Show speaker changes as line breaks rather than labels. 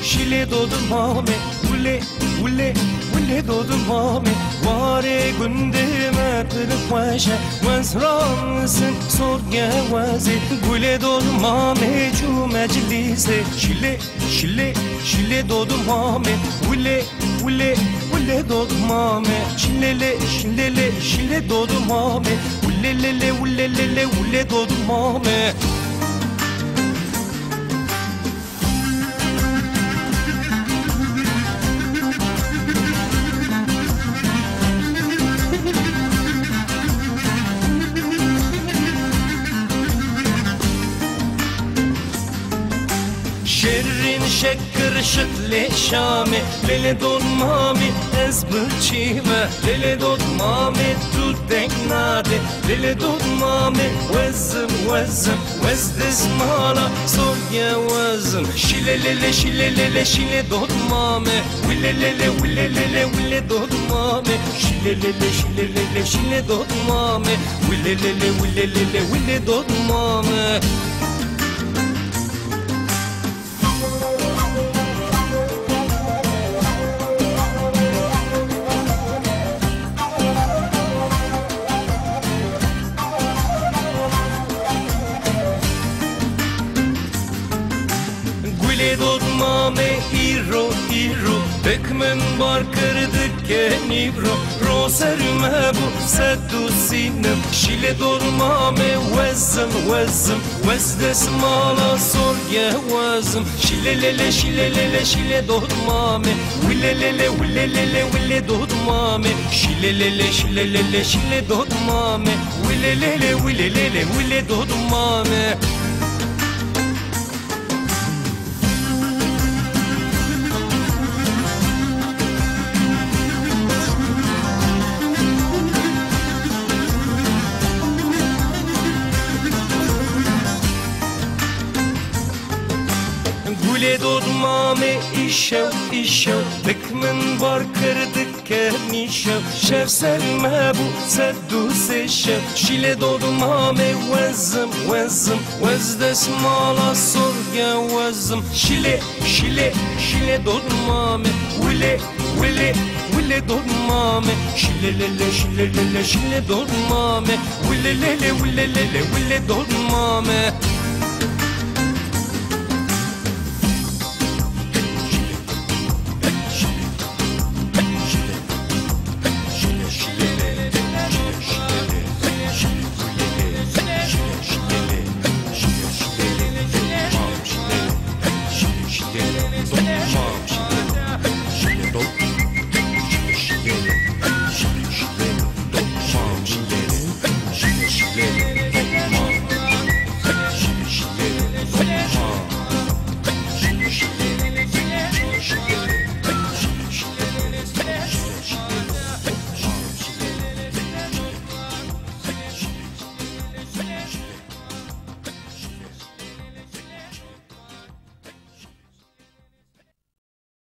شیله دودم مامه وله دودم مامه واره گنده متر خوشه وز رامسن سرگه وزه گله دودم مامه جو مجلیسه شیله دودم مامه وله دودم مامه شیله دودم مامه وله دودم مامه شرین شکر شکل شامه لیل دون مامه از بچیمه لیل دون مامه تو دنگناده لیل دون مامه وز دسمالا سوگه وزم شیله دون مامه ویله دون مامه شیله دون مامه ویله دون مامه مامه ایرو بکمن بار کرد که نیبرو رو سرمه بو صد و سینم شیله دور مامه وز دسمالا سرگه وزم شیله دور مامه ویله دور مامه شیله دور مامه ویله دور مامه گله دود مامه ایشو بکمن بار کرد که نیشو شف سرمه بو صد و سشو شیله دود مامه وز دسمالا سرگه وزم شیله دود مامه ویله دود مامه شیله دود مامه ویله دود مامه